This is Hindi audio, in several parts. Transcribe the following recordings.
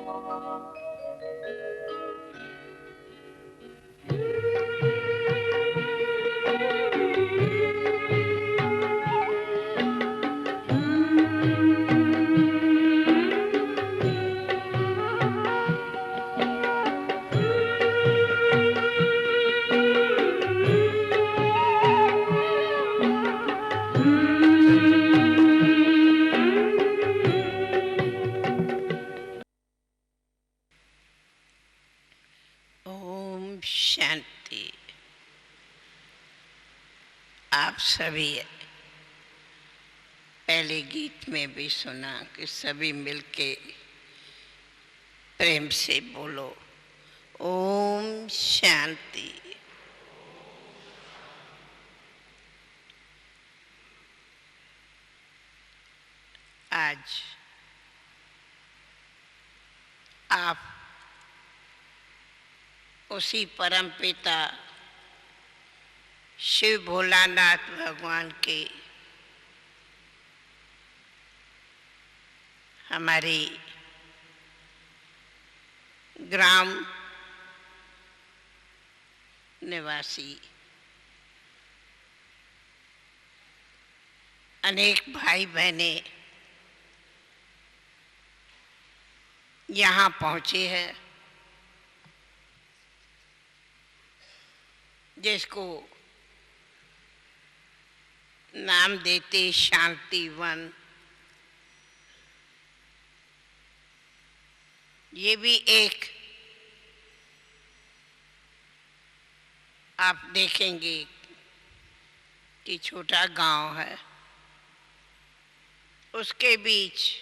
ओम शांति। आप सभी पहले गीत में भी सुना कि सभी मिलके प्रेम से बोलो ओम शांति। आज आप उसी परमपिता शिव भोलानाथ भगवान के हमारे ग्राम निवासी अनेक भाई बहने यहाँ पहुँचे हैं, जिसको नाम देते शांति वन। ये भी एक आप देखेंगे कि छोटा गांव है, उसके बीच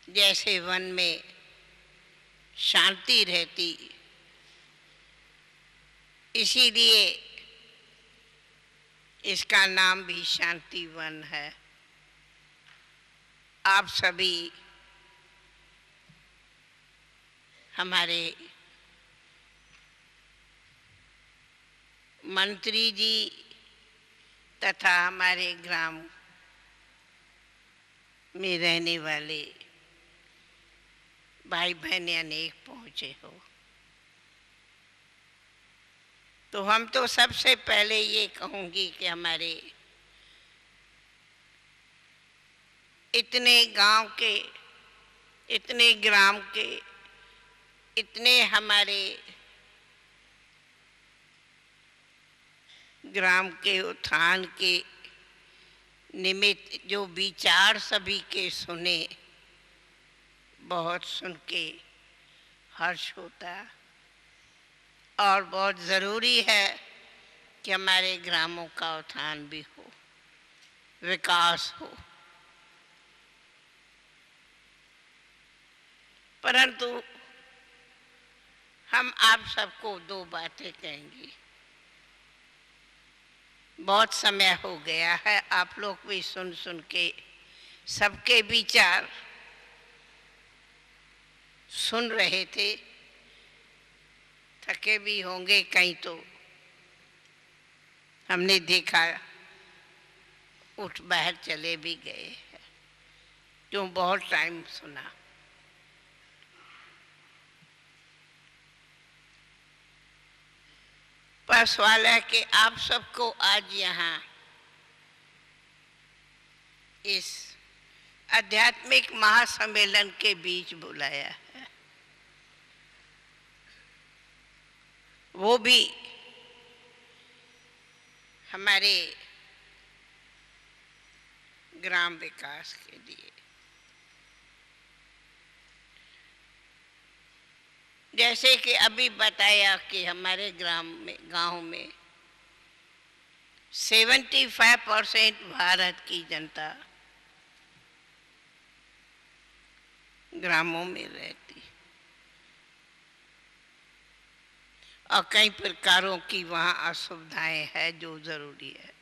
जैसे वन में शांति रहती, इसीलिए इसका नाम भी शांति वन है। आप सभी हमारे मंत्री जी तथा हमारे ग्राम में रहने वाले भाई बहने अनेक पहुँचे हो। तो हम तो सबसे पहले ये कहूँगी कि हमारे इतने गांव के, इतने ग्राम के, इतने हमारे ग्राम के उत्थान के निमित्त जो विचार सभी के सुने, बहुत सुन के हर्ष होता और बहुत ज़रूरी है कि हमारे ग्रामों का उत्थान भी हो, विकास हो। परंतु हम आप सबको दो बातें कहेंगे। बहुत समय हो गया है, आप लोग भी सुन सुन के सबके विचार सुन रहे थे, थके भी होंगे कहीं, तो हमने देखा उठ बाहर चले भी गए हैं, क्यों बहुत टाइम सुना। पर सवाल है कि आप सबको आज यहाँ इस आध्यात्मिक महासम्मेलन के बीच बुलाया है, वो भी हमारे ग्राम विकास के लिए। जैसे कि अभी बताया कि हमारे गांव में 75% भारत की जनता ग्रामों में रहती और कई प्रकारों की वहाँ असुविधाएं हैं जो जरूरी है।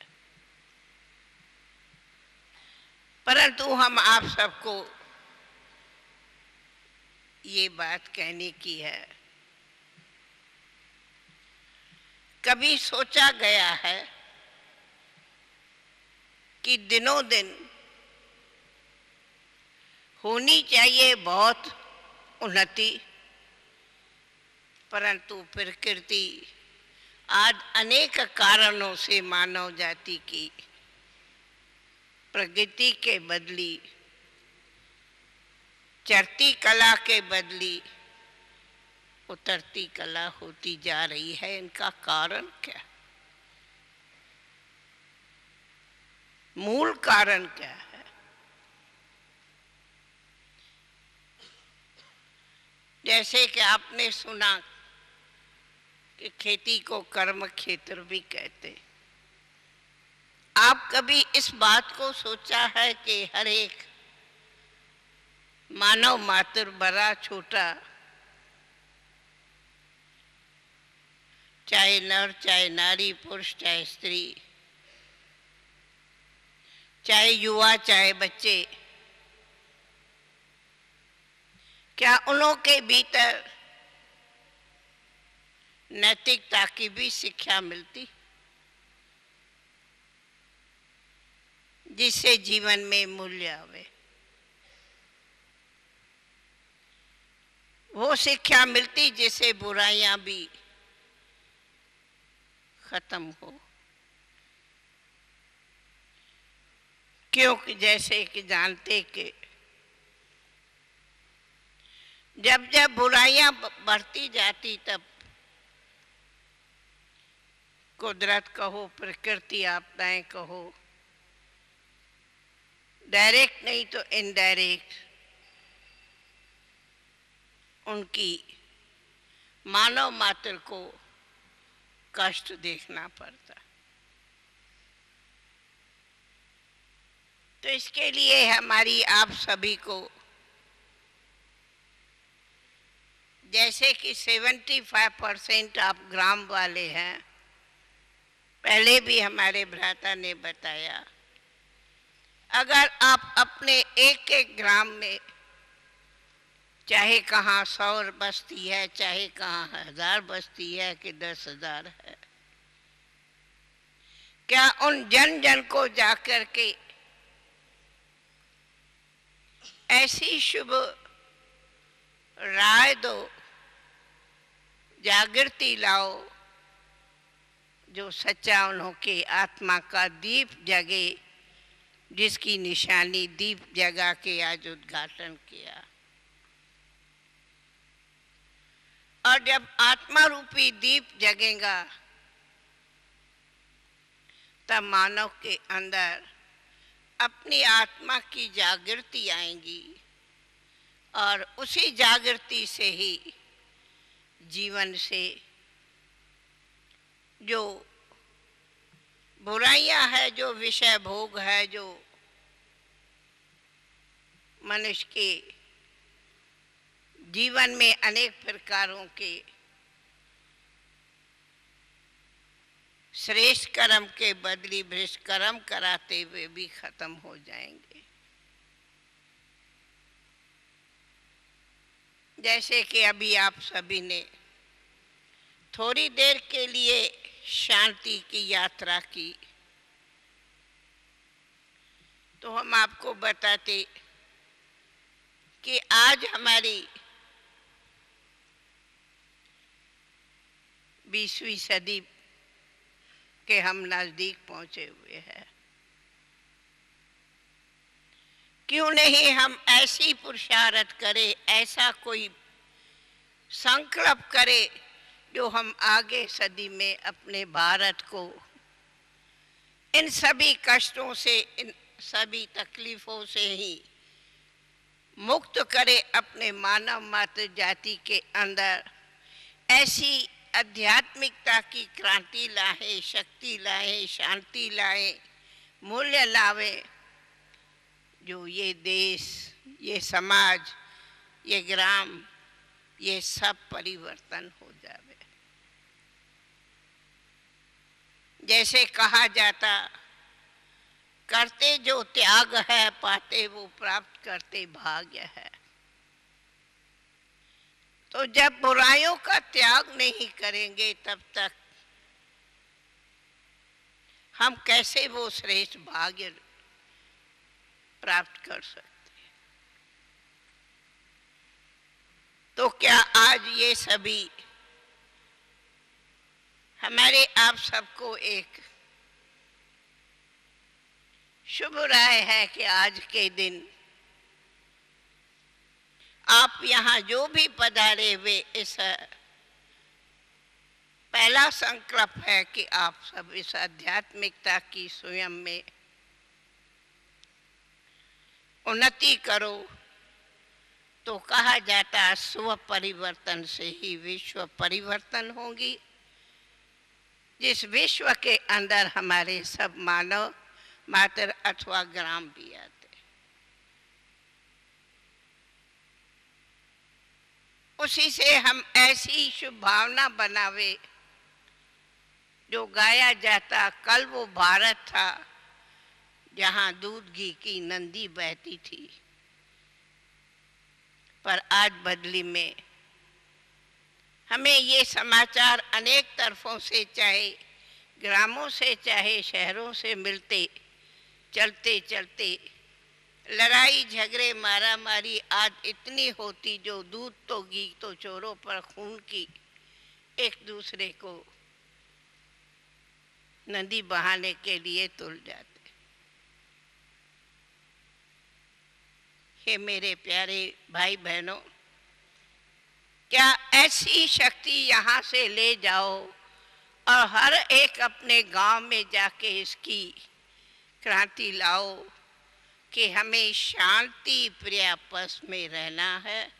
परंतु हम आप सबको ये बात कहने की है, कभी सोचा गया है कि दिनों दिन होनी चाहिए बहुत उन्नति, परंतु प्रकृति आज अनेक कारणों से मानव जाति की प्रगति के बदली, चढ़ती कला के बदली उतरती कला होती जा रही है। इनका कारण क्या, मूल कारण क्या है? जैसे कि आपने सुना कि खेती को कर्म क्षेत्र भी कहते। आप कभी इस बात को सोचा है कि हर एक मानव मात्र, बड़ा छोटा, चाहे नर चाहे नारी, पुरुष चाहे स्त्री, चाहे युवा चाहे बच्चे, क्या उन्हों के भीतर नैतिकता की भी शिक्षा मिलती, जिससे जीवन में मूल्य आवे? वो शिक्षा मिलती जिससे बुराइयां भी खत्म हो। क्योंकि जैसे कि जानते कि जब जब बुराइयां बढ़ती जाती, तब कुदरत कहो, प्रकृति आपदाएं कहो, डायरेक्ट नहीं तो इनडायरेक्ट, उनकी मानव मात्र को कष्ट देखना पड़ता। तो इसके लिए हमारी आप सभी को, जैसे कि 75% आप ग्राम वाले हैं, पहले भी हमारे भ्राता ने बताया, अगर आप अपने एक एक ग्राम में, चाहे कहाँ 100 बस्ती है, चाहे कहाँ 1000 बस्ती है कि 10,000 है, क्या उन जन जन को जाकर के ऐसी शुभ राय दो, जागृति लाओ, जो सच्चा उन्हों के आत्मा का दीप जगे, जिसकी निशानी दीप जगा के आज उद्घाटन किया। और जब आत्मा रूपी दीप जगेगा, तब मानव के अंदर अपनी आत्मा की जागृति आएगी, और उसी जागृति से ही जीवन से जो बुराइयां है, जो विषय भोग है, जो मनुष्य के जीवन में अनेक प्रकारों के श्रेष्ठ कर्म के बदली भ्रष्ट कर्म कराते हुए भी खत्म हो जाएंगे। जैसे कि अभी आप सभी ने थोड़ी देर के लिए शांति की यात्रा की, तो हम आपको बताते कि आज हमारी 20वीं सदी के हम नजदीक पहुंचे हुए हैं। क्यों नहीं हम ऐसी पुरुषार्थ करें, ऐसा कोई संकल्प करें, जो हम आगे सदी में अपने भारत को इन सभी कष्टों से, इन सभी तकलीफों से ही मुक्त करे, अपने मानव मात्र जाति के अंदर ऐसी आध्यात्मिकता की क्रांति लाए, शक्ति लाए, शांति लाए, मूल्य लावे, जो ये देश, ये समाज, ये ग्राम, ये सब परिवर्तन हो जावे। जैसे कहा जाता, करते जो त्याग है, पाते वो प्राप्त करते भाग्य है। तो जब बुराइयों का त्याग नहीं करेंगे, तब तक हम कैसे वो श्रेष्ठ भाग्य प्राप्त कर सकते हैं? तो क्या आज ये सभी हमारे आप सबको एक शुभ राय है कि आज के दिन आप यहाँ जो भी पधारे हुए इस पहला संकल्प है कि आप सब इस आध्यात्मिकता की स्वयं में उन्नति करो। तो कहा जाता है स्व परिवर्तन से ही विश्व परिवर्तन होगी। जिस विश्व के अंदर हमारे सब मानव मात्र अथवा ग्राम भी आते, उसी से हम ऐसी शुभ भावना बनावे। जो गाया जाता, कल वो भारत था जहां दूध घी की नंदी बहती थी, पर आज बदली में हमें ये समाचार अनेक तरफों से, चाहे ग्रामों से चाहे शहरों से मिलते, चलते चलते लड़ाई झगड़े मारा मारी आज इतनी होती, जो दूध तो घी तो चोरों पर खून की एक दूसरे को नदी बहाने के लिए तुल जाते। हे मेरे प्यारे भाई बहनों, क्या ऐसी शक्ति यहाँ से ले जाओ और हर एक अपने गांव में जाके इसकी क्रांति लाओ कि हमें शांति प्रिय आपस में रहना है,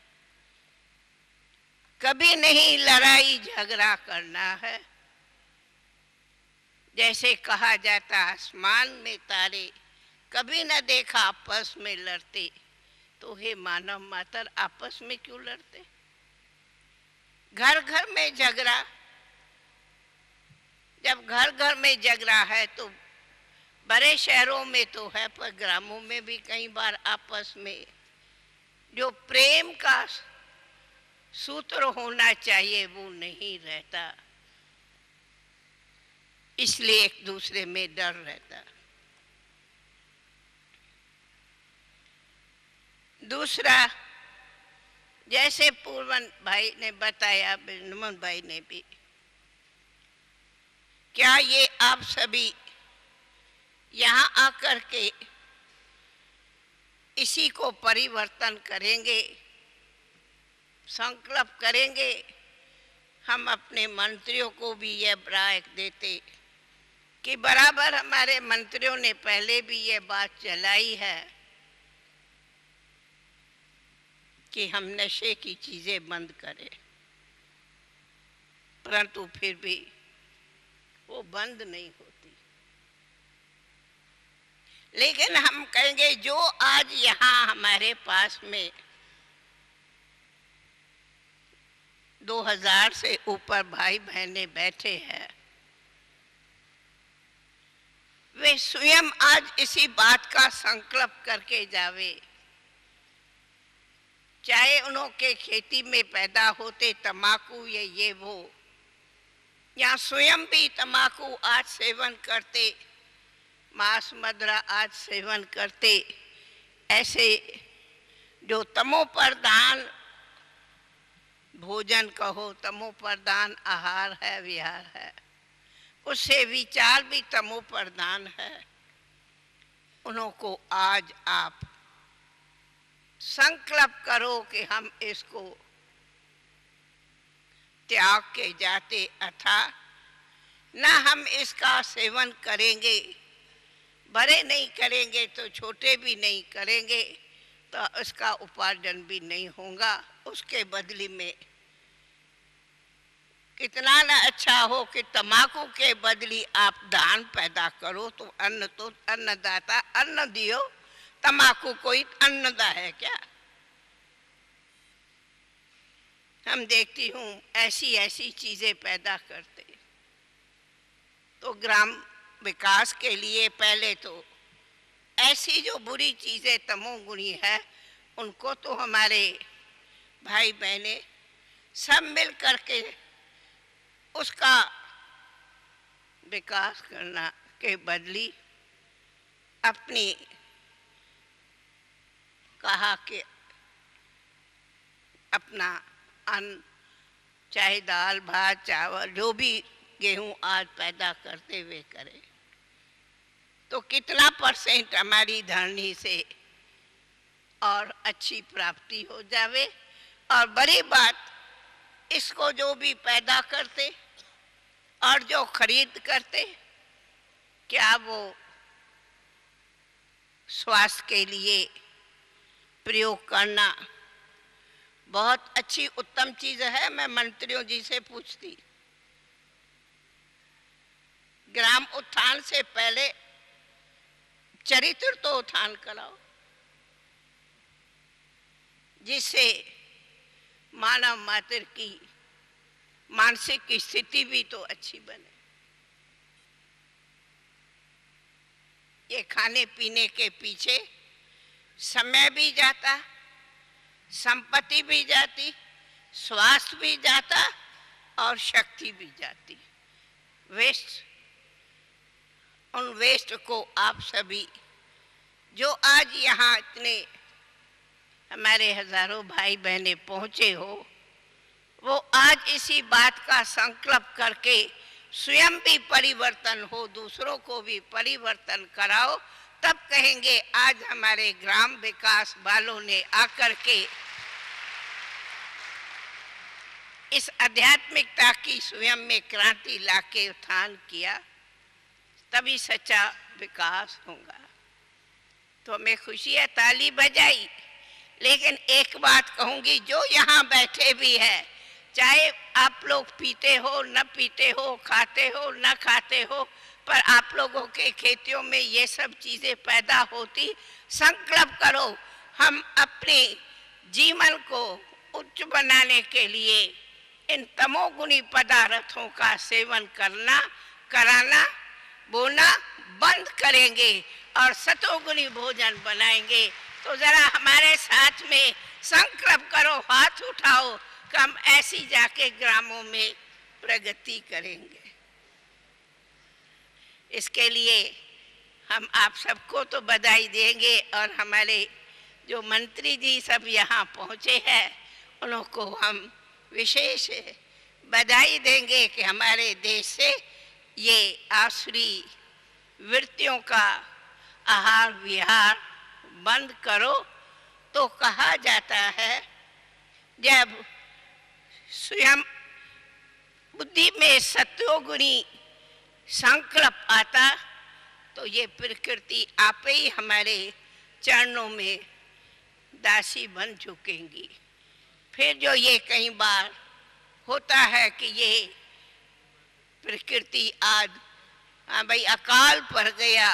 कभी नहीं लड़ाई झगड़ा करना है। जैसे कहा जाता, आसमान में तारे कभी न देखा आपस में लड़ते, तो हे मानव मातर आपस में क्यों लड़ते? घर घर में झगड़ा, जब घर घर में झगड़ा है तो बड़े शहरों में तो है, पर ग्रामों में भी कई बार आपस में जो प्रेम का सूत्र होना चाहिए वो नहीं रहता, इसलिए एक दूसरे में डर रहता। दूसरा, जैसे पूर्वन भाई ने बताया, बिरमन भाई ने भी, क्या ये आप सभी यहाँ आकर के इसी को परिवर्तन करेंगे, संकल्प करेंगे? हम अपने मंत्रियों को भी यह राय देते कि बराबर हमारे मंत्रियों ने पहले भी यह बात चलाई है कि हम नशे की चीजें बंद करें, परंतु फिर भी वो बंद नहीं होती। लेकिन हम कहेंगे जो आज यहाँ हमारे पास में 2000 से ऊपर भाई बहनें बैठे हैं, वे स्वयं आज इसी बात का संकल्प करके जावे, चाहे उनके खेती में पैदा होते तंबाकू या ये वो, या स्वयं भी तंबाकू आज सेवन करते, मांस मदिरा आज सेवन करते, ऐसे जो तमो प्रधान भोजन कहो, तमो प्रधान आहार है, विहार है, उससे विचार भी तमो प्रधान है, उनको आज आप संकल्प करो कि हम इसको त्याग के जाते, अथा न हम इसका सेवन करेंगे, बड़े नहीं करेंगे तो छोटे भी नहीं करेंगे, तो उसका उपार्जन भी नहीं होगा। उसके बदले में कितना ना अच्छा हो कि तंबाकू के बदले आप दान पैदा करो, तो अन्नदाता अन्न दियो, तंबाकू कोई अन्नदा है क्या? हम देखती हूँ ऐसी ऐसी चीजें पैदा करते। तो ग्राम विकास के लिए पहले तो ऐसी जो बुरी चीजें तमोगुणी है, उनको तो हमारे भाई बहनें सब मिल करके उसका विकास करना के बदली अपनी कहा कि अपना अन्न, चाहे दाल भात चावल जो भी गेहूं आज पैदा करते हुए करें, तो कितना % हमारी धरनी से और अच्छी प्राप्ति हो जावे। और बड़ी बात, इसको जो भी पैदा करते और जो खरीद करते, क्या वो स्वास्थ्य के लिए प्रयोग करना बहुत अच्छी उत्तम चीज है। मैं मंत्रियों जी से पूछती, ग्राम उत्थान से पहले चरित्र तो उत्थान कराओ, जिससे मानव मात्र की मानसिक स्थिति भी तो अच्छी बने। ये खाने पीने के पीछे समय भी जाता, संपत्ति भी जाती, स्वास्थ्य भी जाता और शक्ति भी जाती। वेस्ट, उन वेस्ट को आप सभी जो आज यहाँ इतने हमारे हजारों भाई बहनें पहुँचे हो, वो आज इसी बात का संकल्प करके स्वयं भी परिवर्तन हो, दूसरों को भी परिवर्तन कराओ। तब कहेंगे आज हमारे ग्राम विकास वालों ने आकर के इस आध्यात्मिकता की स्वयं में क्रांति लाके उत्थान किया, तभी सच्चा विकास होगा। तो हमें खुशी है, ताली बजाई। लेकिन एक बात कहूंगी, जो यहाँ बैठे भी है, चाहे आप लोग पीते हो न पीते हो, खाते हो न खाते हो, पर आप लोगों के खेतियों में ये सब चीजें पैदा होती। संकल्प करो, हम अपने जीवन को उच्च बनाने के लिए इन तमोगुणी पदार्थों का सेवन कराना बोना बंद करेंगे और सतोगुणी भोजन बनाएंगे। तो जरा हमारे साथ में संकल्प करो, हाथ उठाओ कि हम ऐसी जाके ग्रामों में प्रगति करेंगे। इसके लिए हम आप सबको तो बधाई देंगे और हमारे जो मंत्री जी सब यहाँ पहुँचे हैं, उनको हम विशेष बधाई देंगे कि हमारे देश से ये आसुरी वृत्तियों का आहार विहार बंद करो। तो कहा जाता है, जब स्वयं बुद्धि में सत्योगुणी संकल्प आता, तो ये प्रकृति आप ही हमारे चरणों में दासी बन झुकेंगी। फिर जो ये कई बार होता है कि ये प्रकृति आज हाँ भाई अकाल पड़ गया,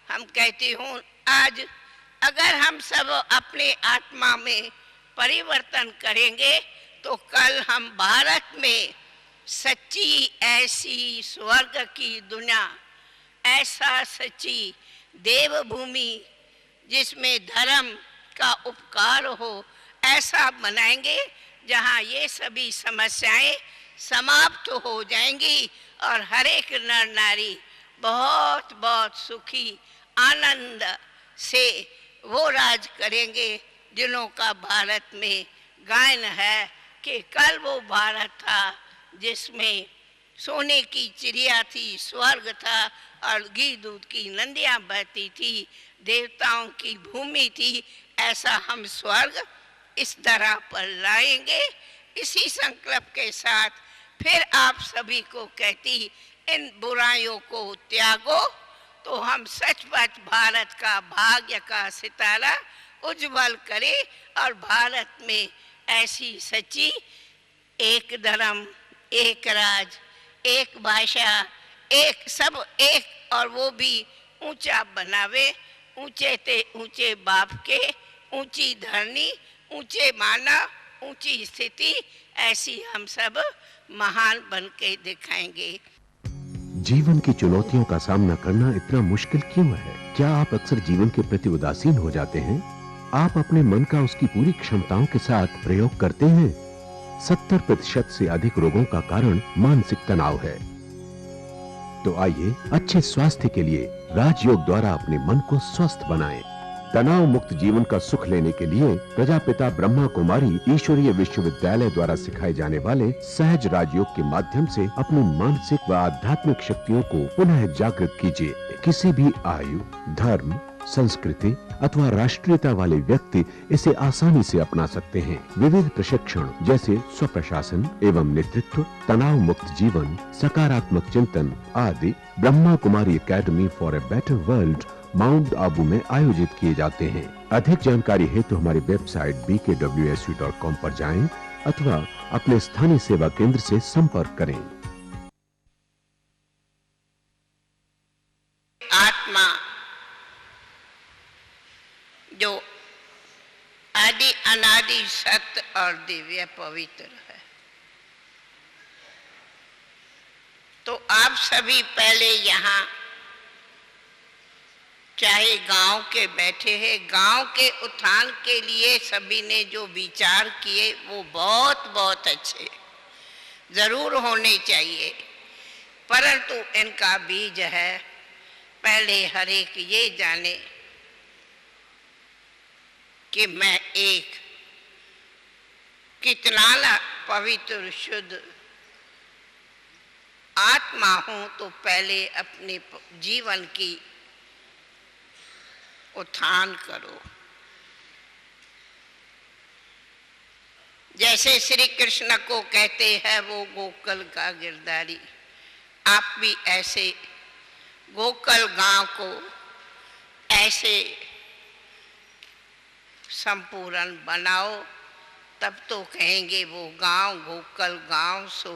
हम कहती हूँ आज अगर हम सब अपने आत्मा में परिवर्तन करेंगे तो कल हम भारत में सच्ची ऐसी स्वर्ग की दुनिया, ऐसा सच्ची देवभूमि जिसमें धर्म का उपकार हो, ऐसा बनाएंगे जहाँ ये सभी समस्याएं समाप्त हो जाएंगी और हर एक नर नारी बहुत बहुत सुखी आनंद से वो राज करेंगे जिन्हों का भारत में गायन है कि कल वो भारत था जिसमें सोने की चिड़िया थी, स्वर्ग था और घी दूध की नदियाँ बहती थी, देवताओं की भूमि थी। ऐसा हम स्वर्ग इस धरा पर लाएंगे। इसी संकल्प के साथ फिर आप सभी को कहती, इन बुराइयों को त्यागो तो हम सचमुच भारत का भाग्य का सितारा उज्जवल करें और भारत में ऐसी सच्ची एक धर्म, एक राज, एक भाषा, एक सब एक, और वो भी ऊंचा बनावे। ऊंचे ते ऊंचे बाप के, ऊंची धरनी, ऊंचे मानव, ऊंची स्थिति, ऐसी हम सब महान बन के दिखाएंगे। जीवन की चुनौतियों का सामना करना इतना मुश्किल क्यों है? क्या आप अक्सर जीवन के प्रति उदासीन हो जाते हैं? आप अपने मन का उसकी पूरी क्षमताओं के साथ प्रयोग करते हैं? 70% से अधिक रोगों का कारण मानसिक तनाव है। तो आइए अच्छे स्वास्थ्य के लिए राजयोग द्वारा अपने मन को स्वस्थ बनाएं। तनाव मुक्त जीवन का सुख लेने के लिए प्रजापिता ब्रह्मा कुमारी ईश्वरीय विश्वविद्यालय द्वारा सिखाए जाने वाले सहज राजयोग के माध्यम से अपनी मानसिक व आध्यात्मिक शक्तियों को पुनः जागृत कीजिए। किसी भी आयु, धर्म, संस्कृति अथवा राष्ट्रीयता वाले व्यक्ति इसे आसानी से अपना सकते हैं। विविध प्रशिक्षण जैसे स्वप्रशासन एवं नेतृत्व, तनाव मुक्त जीवन, सकारात्मक चिंतन आदि Brahma Kumari Academy for a Better World Mount Abu में आयोजित किए जाते हैं। अधिक जानकारी हेतु हमारी वेबसाइट bkwsu.com पर जाएं अथवा अपने स्थानीय सेवा केंद्र से संपर्क करें। आत्मा जो आदि अनादि सत्य और दिव्य पवित्र है, तो आप सभी पहले यहाँ चाहे गांव के बैठे हैं, गांव के उत्थान के लिए सभी ने जो विचार किए वो बहुत बहुत अच्छे जरूर होने चाहिए, परंतु इनका बीज है पहले हर एक ये जाने कि मैं एक कितना पवित्र शुद्ध आत्मा हूं, तो पहले अपने जीवन की उत्थान करो। जैसे श्री कृष्ण को कहते हैं वो गोकुल का गिरधारी, आप भी ऐसे गोकुल गांव को ऐसे संपूर्ण बनाओ, तब तो कहेंगे वो गांव गोकुल गांव सो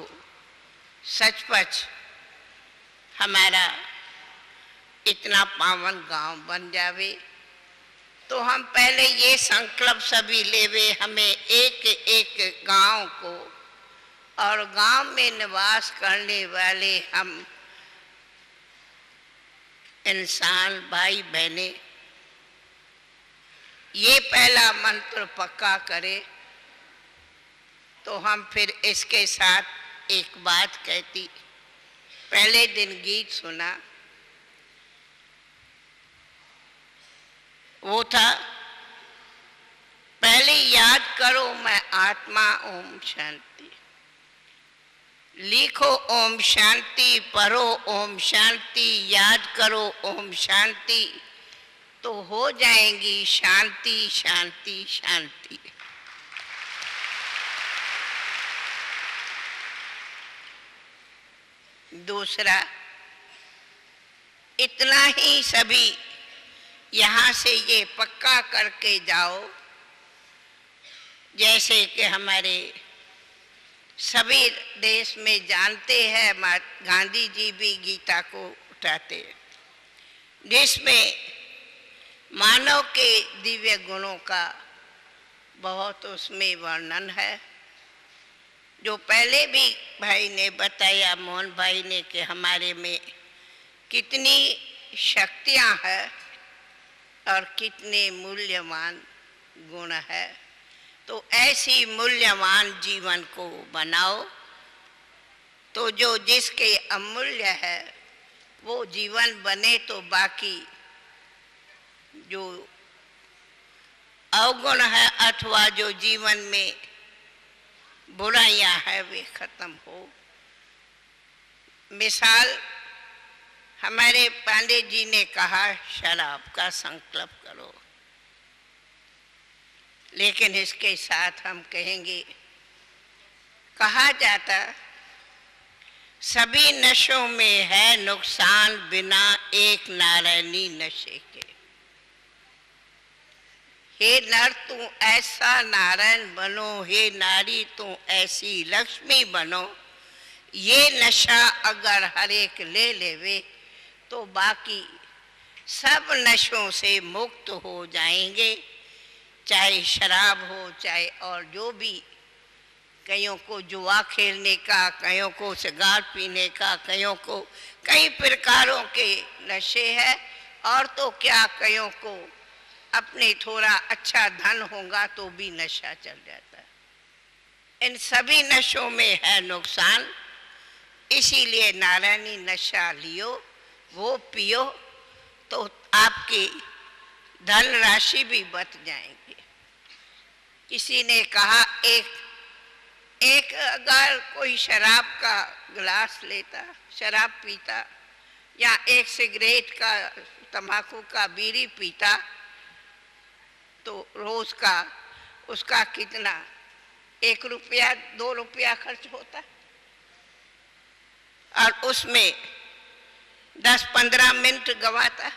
सचपच हमारा इतना पावन गांव बन जावे। तो हम पहले ये संकल्प सभी लेवे, हमें एक एक गांव को और गांव में निवास करने वाले हम इंसान भाई बहने ये पहला मंत्र पक्का करें। तो हम फिर इसके साथ एक बात कहती, पहले दिन गीत सुना, वो था पहले याद करो मैं आत्मा ओम शांति, लिखो ओम शांति, पढ़ो ओम शांति, याद करो ओम शांति, तो हो जाएंगी शांति शांति शांति। दूसरा, इतना ही सभी यहाँ से ये पक्का करके जाओ, जैसे कि हमारे सभी देश में जानते हैं गांधी जी भी गीता को उठाते, जिसमें मानव के दिव्य गुणों का बहुत उसमें वर्णन है, जो पहले भी भाई ने बताया, मोहन भाई ने, कि हमारे में कितनी शक्तियां हैं और कितने मूल्यवान गुण है। तो ऐसी मूल्यवान जीवन को बनाओ, तो जो जिसके अमूल्य है वो जीवन बने, तो बाकी जो अवगुण है अथवा जो जीवन में बुराइयां है वे खत्म हो। मिसाल हमारे पांडे जी ने कहा शराब का संकल्प करो, लेकिन इसके साथ हम कहेंगे, कहा जाता सभी नशों में है नुकसान बिना एक नारायणी नशे के। हे नर तू ऐसा नारायण बनो, हे नारी तू ऐसी लक्ष्मी बनो। ये नशा अगर हर एक ले लेवे तो बाकी सब नशों से मुक्त हो जाएंगे, चाहे शराब हो चाहे और जो भी, कईयों को जुआ खेलने का, कईयों को सिगार पीने का, कईयों को कई प्रकारों के नशे हैं, और तो क्या कईयों को अपने थोड़ा अच्छा धन होगा तो भी नशा चल जाता है। इन सभी नशों में है नुकसान, इसीलिए नारायणी नशा लियो, वो पियो, तो आपकी धन राशि भी बच जाएंगे। किसी ने कहा एक अगर कोई शराब का गिलास लेता, शराब पीता, या एक सिगरेट का, तंबाकू का बीड़ी पीता, तो रोज का उसका कितना 1 रुपया 2 रुपया खर्च होता, और उसमें 10-15 मिनट गवाता,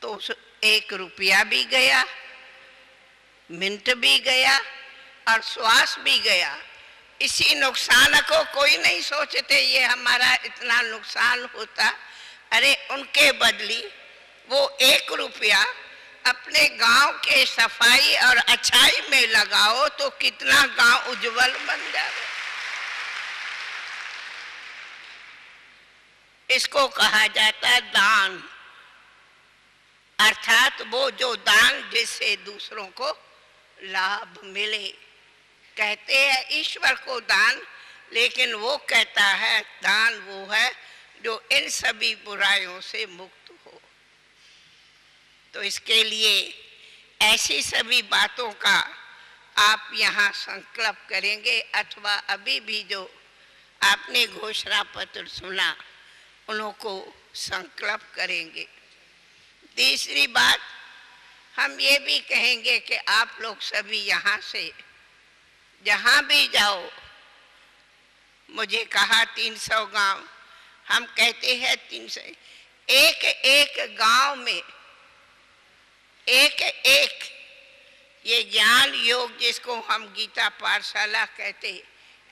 तो 1 रुपया भी गया, मिनट भी गया और श्वास भी गया। इसी नुकसान को कोई नहीं सोचते ये हमारा इतना नुकसान होता। अरे उनके बदली वो 1 रुपया अपने गांव के सफाई और अच्छाई में लगाओ तो कितना गांव उज्जवल बन जाए। इसको कहा जाता है दान, अर्थात वो जो दान जिससे दूसरों को लाभ मिले। कहते हैं ईश्वर को दान, लेकिन वो कहता है दान वो है जो इन सभी बुराइयों से मुक्त हो। तो इसके लिए ऐसी सभी बातों का आप यहाँ संकल्प करेंगे, अथवा अभी भी जो आपने घोषणा पत्र सुना उन्हों को संकल्प करेंगे। तीसरी बात हम ये भी कहेंगे कि आप लोग सभी यहाँ से जहाँ भी जाओ, मुझे कहा 300 गांव, हम कहते हैं 300, एक गांव में एक ये ज्ञान योग जिसको हम गीता पाठशाला कहते हैं,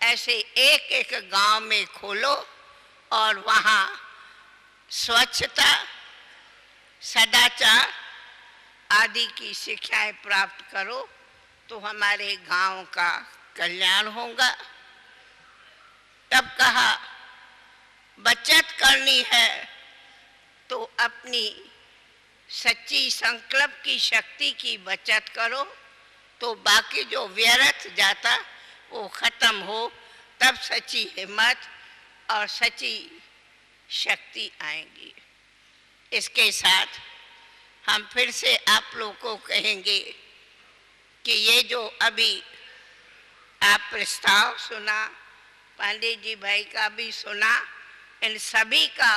ऐसे एक गांव में खोलो और वहाँ स्वच्छता, सदाचार आदि की शिक्षाएं प्राप्त करो तो हमारे गांव का कल्याण होगा। तब कहा बचत करनी है तो अपनी सच्ची संकल्प की शक्ति की बचत करो, तो बाकी जो व्यर्थ जाता वो खत्म हो, तब सच्ची हिम्मत और सच्ची शक्ति आएंगी। इसके साथ हम फिर से आप लोगों को कहेंगे कि ये जो अभी आप प्रस्ताव सुना, पांडे जी भाई का भी सुना, इन सभी का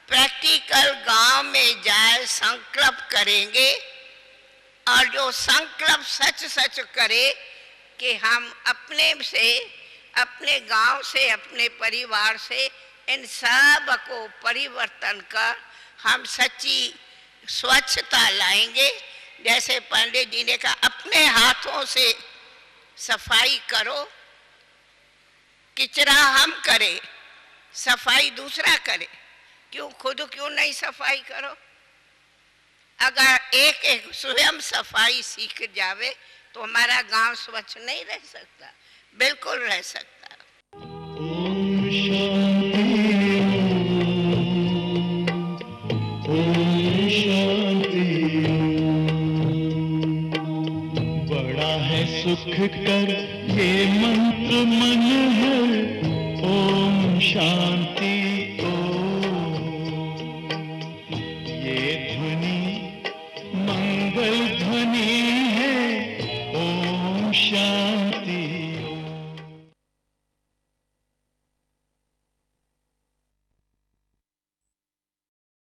प्रैक्टिकल गांव में जाए संकल्प करेंगे, और जो संकल्प सच करे कि हम अपने से, अपने गांव से, अपने परिवार से इन सब को परिवर्तन कर हम सच्ची स्वच्छता लाएंगे। जैसे पांडे जी ने कहा अपने हाथों से सफाई करो, किचरा हम करें, सफाई दूसरा करे, क्यों खुद क्यों नहीं सफाई करो? अगर एक स्वयं सफाई सीख जावे तो हमारा गांव स्वच्छ नहीं रह सकता, बिल्कुल रह सकता। बड़ा है सुख कर ये मंत्र मन है, ओम शांति ओम। ये